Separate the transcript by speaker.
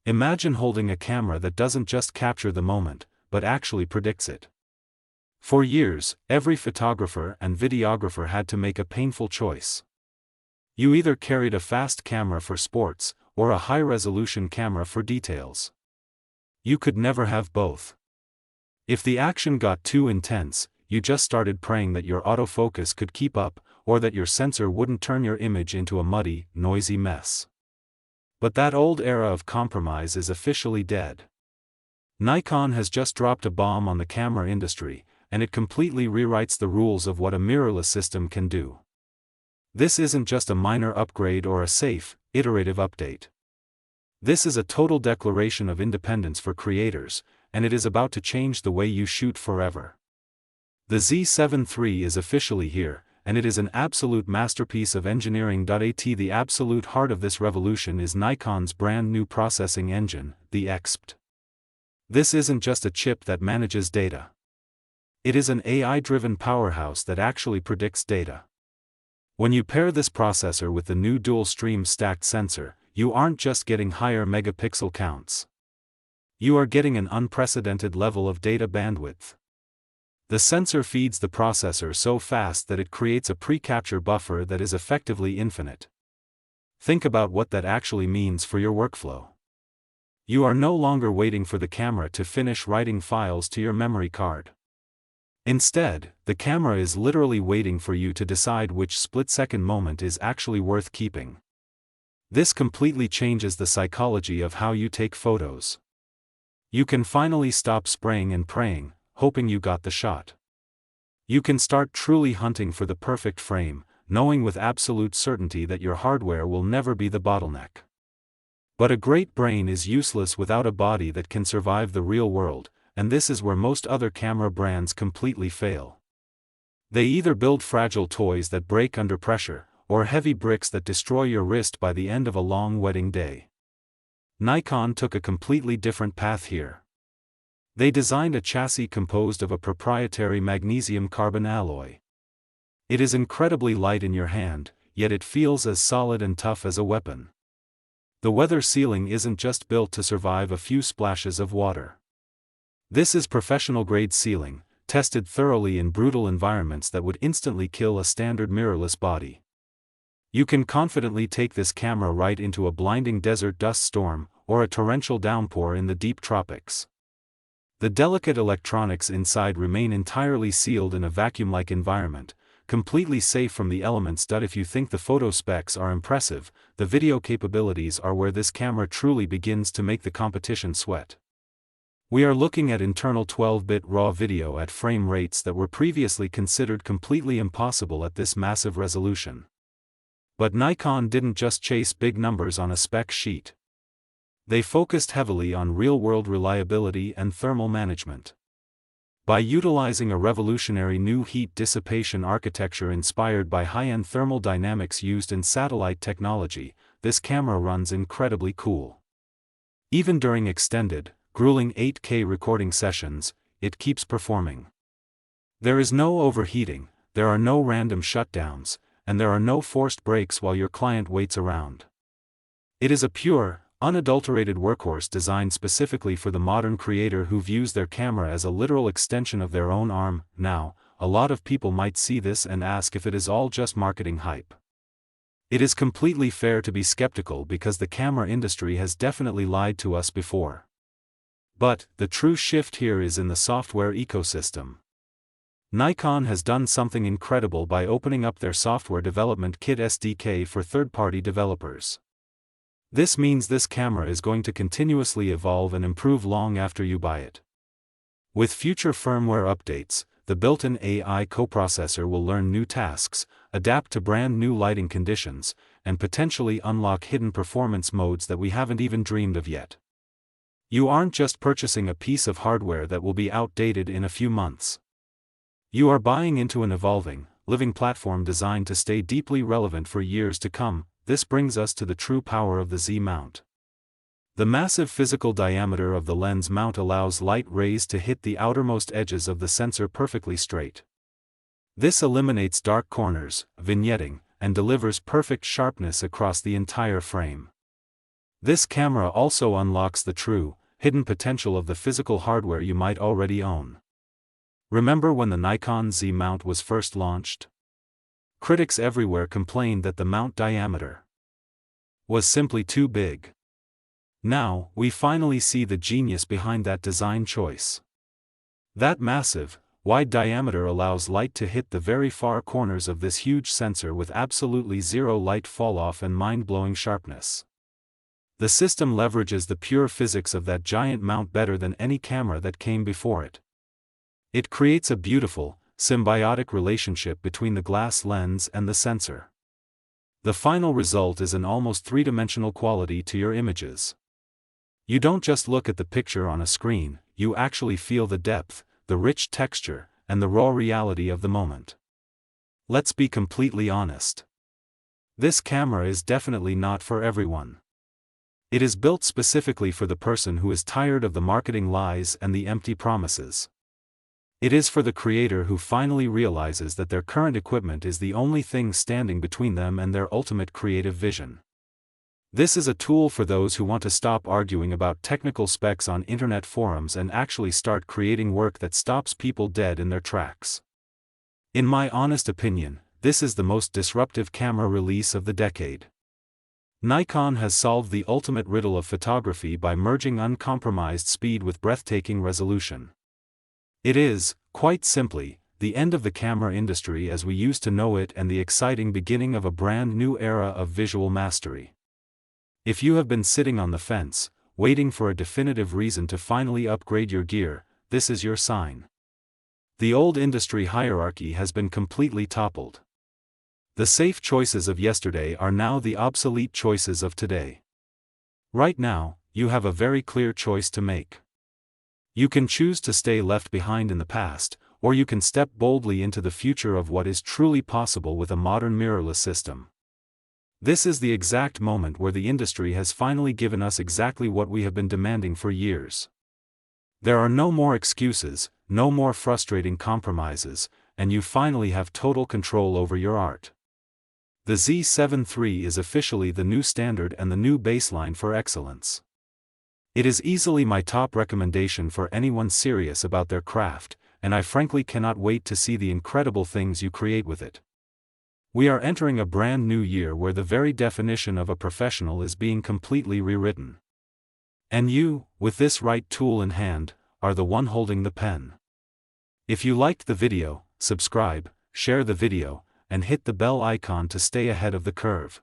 Speaker 1: Imagine holding a camera that doesn't just capture the moment, but actually predicts it. For years, every photographer and videographer had to make a painful choice. You either carried a fast camera for sports, or a high-resolution camera for details. You could never have both. If the action got too intense, you just started praying that your autofocus could keep up, or that your sensor wouldn't turn your image into a muddy, noisy mess. But that old era of compromise is officially dead. Nikon has just dropped a bomb on the camera industry, and it completely rewrites the rules of what a mirrorless system can do. This isn't just a minor upgrade or a safe, iterative update. This is a total declaration of independence for creators, and it is about to change the way you shoot forever. The Z7 III is officially here, and it is an absolute masterpiece of engineering. The absolute heart of this revolution is Nikon's brand new processing engine, the EXPEED. This isn't just a chip that manages data. It is an AI-driven powerhouse that actually predicts data. When you pair this processor with the new dual-stream stacked sensor, you aren't just getting higher megapixel counts. You are getting an unprecedented level of data bandwidth. The sensor feeds the processor so fast that it creates a pre-capture buffer that is effectively infinite. Think about what that actually means for your workflow. You are no longer waiting for the camera to finish writing files to your memory card. Instead, the camera is literally waiting for you to decide which split-second moment is actually worth keeping. This completely changes the psychology of how you take photos. You can finally stop spraying and praying, hoping you got the shot. You can start truly hunting for the perfect frame, knowing with absolute certainty that your hardware will never be the bottleneck. But a great brain is useless without a body that can survive the real world, and this is where most other camera brands completely fail. They either build fragile toys that break under pressure, or heavy bricks that destroy your wrist by the end of a long wedding day. Nikon took a completely different path here. They designed a chassis composed of a proprietary magnesium carbon alloy. It is incredibly light in your hand, yet it feels as solid and tough as a weapon. The weather sealing isn't just built to survive a few splashes of water. This is professional-grade sealing, tested thoroughly in brutal environments that would instantly kill a standard mirrorless body. You can confidently take this camera right into a blinding desert dust storm, or a torrential downpour in the deep tropics. The delicate electronics inside remain entirely sealed in a vacuum-like environment, completely safe from the elements. If you think the photo specs are impressive, the video capabilities are where this camera truly begins to make the competition sweat. We are looking at internal 12-bit RAW video at frame rates that were previously considered completely impossible at this massive resolution. But Nikon didn't just chase big numbers on a spec sheet. They focused heavily on real-world reliability and thermal management. By utilizing a revolutionary new heat dissipation architecture inspired by high-end thermal dynamics used in satellite technology, this camera runs incredibly cool. Even during extended, grueling 8K recording sessions, it keeps performing. There is no overheating, there are no random shutdowns, and there are no forced breaks while your client waits around. It is a pure, unadulterated workhorse designed specifically for the modern creator who views their camera as a literal extension of their own arm. Now, a lot of people might see this and ask if it is all just marketing hype. It is completely fair to be skeptical because the camera industry has definitely lied to us before. But, the true shift here is in the software ecosystem. Nikon has done something incredible by opening up their software development kit SDK for third-party developers. This means this camera is going to continuously evolve and improve long after you buy it. With future firmware updates, the built-in AI coprocessor will learn new tasks, adapt to brand new lighting conditions, and potentially unlock hidden performance modes that we haven't even dreamed of yet. You aren't just purchasing a piece of hardware that will be outdated in a few months. You are buying into an evolving, living platform designed to stay deeply relevant for years to come. This brings us to the true power of the Z mount. The massive physical diameter of the lens mount allows light rays to hit the outermost edges of the sensor perfectly straight. This eliminates dark corners, vignetting, and delivers perfect sharpness across the entire frame. This camera also unlocks the true, hidden potential of the physical hardware you might already own. Remember when the Nikon Z mount was first launched? Critics everywhere complained that the mount diameter was simply too big. Now, we finally see the genius behind that design choice. That massive, wide diameter allows light to hit the very far corners of this huge sensor with absolutely zero light falloff and mind-blowing sharpness. The system leverages the pure physics of that giant mount better than any camera that came before it. It creates a beautiful, symbiotic relationship between the glass lens and the sensor. The final result is an almost three-dimensional quality to your images. You don't just look at the picture on a screen, you actually feel the depth, the rich texture, and the raw reality of the moment. Let's be completely honest. This camera is definitely not for everyone. It is built specifically for the person who is tired of the marketing lies and the empty promises. It is for the creator who finally realizes that their current equipment is the only thing standing between them and their ultimate creative vision. This is a tool for those who want to stop arguing about technical specs on internet forums and actually start creating work that stops people dead in their tracks. In my honest opinion, this is the most disruptive camera release of the decade. Nikon has solved the ultimate riddle of photography by merging uncompromised speed with breathtaking resolution. It is, quite simply, the end of the camera industry as we used to know it and the exciting beginning of a brand new era of visual mastery. If you have been sitting on the fence, waiting for a definitive reason to finally upgrade your gear, this is your sign. The old industry hierarchy has been completely toppled. The safe choices of yesterday are now the obsolete choices of today. Right now, you have a very clear choice to make. You can choose to stay left behind in the past, or you can step boldly into the future of what is truly possible with a modern mirrorless system. This is the exact moment where the industry has finally given us exactly what we have been demanding for years. There are no more excuses, no more frustrating compromises, and you finally have total control over your art. The Z7 III is officially the new standard and the new baseline for excellence. It is easily my top recommendation for anyone serious about their craft, and I frankly cannot wait to see the incredible things you create with it. We are entering a brand new year where the very definition of a professional is being completely rewritten. And you, with this right tool in hand, are the one holding the pen. If you liked the video, subscribe, share the video, and hit the bell icon to stay ahead of the curve.